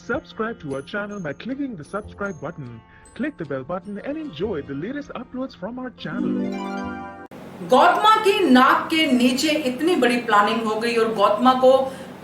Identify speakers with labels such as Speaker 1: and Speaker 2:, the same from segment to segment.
Speaker 1: Subscribe to our channel by clicking the subscribe button. Click the bell button and enjoy the latest uploads from our channel.
Speaker 2: Gautama की नाक के नीचे इतनी बड़ी planning हो गई और गौतमा को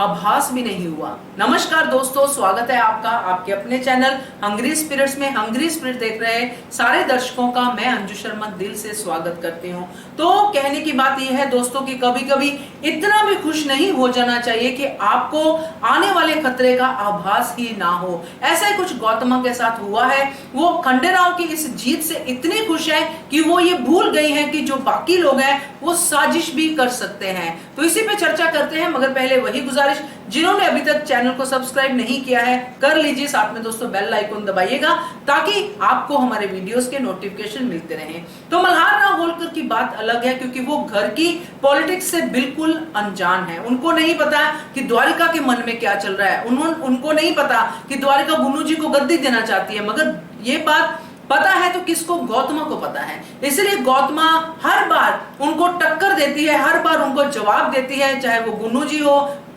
Speaker 2: आभास भी नहीं हुआ। नमस्कार दोस्तों, स्वागत है आपका आपके अपने चैनल हंग्री स्पिरिट्स में। हंग्री स्पिरिट देख रहे सारे दर्शकों का मैं अंजू शर्मा दिल से स्वागत करती हूँ। तो कहने की बात यह है दोस्तों कि कभी कभी इतना भी खुश नहीं हो जाना चाहिए कि आपको आने वाले खतरे का आभास ही ना हो। ऐसा ही कुछ गौतमा के साथ हुआ है। वो खंडेराव की इस जीत से इतनी खुश है कि वो ये भूल गई है कि जो बाकी लोग हैं वो साजिश भी कर सकते हैं। तो इसी पे चर्चा करते हैं, मगर पहले वही गुजारिश, जिन्होंने अभी तक चैनल को सब्सक्राइब नहीं किया है कर लीजिए, साथ में दोस्तों बेल आइकन दबाइएगा ताकि आपको हमारे वीडियोस के नोटिफिकेशन मिलते रहें। तो मल्हार राव होलकर की बात अलग है क्योंकि वो घर की पॉलिटिक्स से बिल्कुल अनजान है। उनको नहीं पता कि द्वारिका के मन में क्या चल रहा है। उनको नहीं पता कि द्वारिका गुन्नू जी को गद्दी देना चाहती है, मगर ये बात पता है तो किसको? गौतमा को पता है। इसलिए गौतमा हर बार उनको टक्कर देती है, हर बार उनको जवाब देती है, चाहे वो गुन्नू जी हो,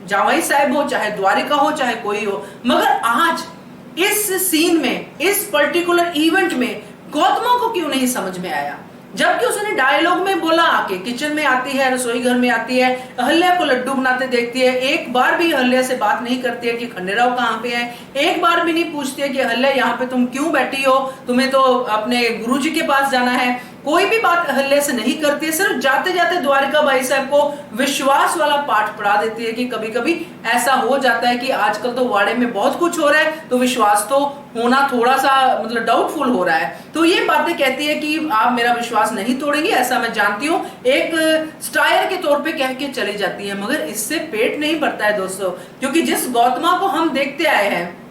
Speaker 2: जावाई साहब हो, चाहे द्वारिका हो, चाहे कोई हो। मगर आज इस सीन में, इस पर्टिकुलर इवेंट में गौतमा को क्यों नहीं समझ में आया? जबकि उसने डायलॉग में बोला, आके किचन में आती है, रसोई घर में आती है, अहल्या को लड्डू बनाते देखती है, एक बार भी अहल्या से बात नहीं करती है कि खंडेराव कहाँ पे है, एक बार भी नहीं पूछती है कि अहल्या यहाँ पे तुम क्यों बैठी हो, तुम्हें तो अपने गुरुजी के पास जाना है। कोई भी बात अहल्या से नहीं करती है, सिर्फ जाते जाते द्वारिका बाई साहब को विश्वास वाला पाठ पढ़ा देती है कि कभी कभी ऐसा हो जाता है कि आजकल तो वाड़े में बहुत कुछ हो रहा है, तो विश्वास तो होना थोड़ा सा मतलब डाउटफुल हो रहा है। तो ये बातें कहती है कि आप मेरा विश्वास नहीं तोड़ेंगे, ऐसा मैं जानती हूँ, एक स्टायर के तौर पे कह के चली जाती है। मगर इससे पेट नहीं भरता है दोस्तों, क्योंकि जिस गौतमा को हम देखते आए हैं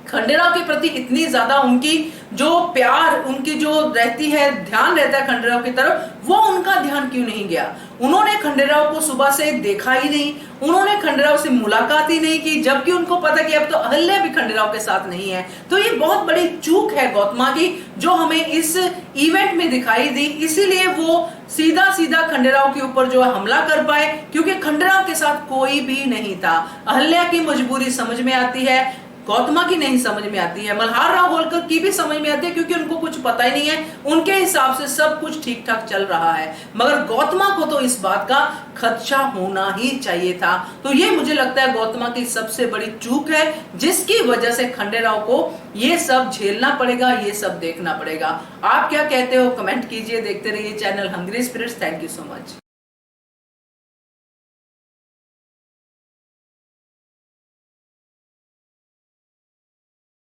Speaker 2: खंडेराव के प्रति इतनी ज्यादा उनकी जो प्यार, उनकी जो रहती है, ध्यान रहता है खंडेराव की तरफ, वो उनका ध्यान क्यों नहीं गया? उन्होंने खंडेराव को सुबह से देखा ही नहीं, उन्होंने खंडेराव से मुलाकात ही नहीं की, जबकि उनको पता कि अब तो अहल्या भी खंडेराव के साथ नहीं है। तो ये बहुत बड़ी चूक है गौतमा की, जो हमें इस इवेंट में दिखाई दी। इसीलिए वो सीधा सीधा खंडेराव के ऊपर जो हमला कर पाए, क्योंकि खंडेराव के साथ कोई भी नहीं था। अहल्या की मजबूरी समझ में आती है, गौतमा की नहीं समझ में आती है, मल्हार राव होलकर की भी समझ में आती है, क्योंकि उनको कुछ पता ही नहीं है, उनके हिसाब से सब कुछ ठीक ठाक चल रहा है। मगर गौतमा को तो इस बात का खदशा होना ही चाहिए था। तो ये मुझे लगता है गौतमा की सबसे बड़ी चूक है, जिसकी वजह से खंडेराव को ये सब झेलना पड़ेगा, ये सब देखना पड़ेगा। आप क्या कहते हो? कमेंट कीजिए। देखते रहिए channel hungry spirits. Thank you so much.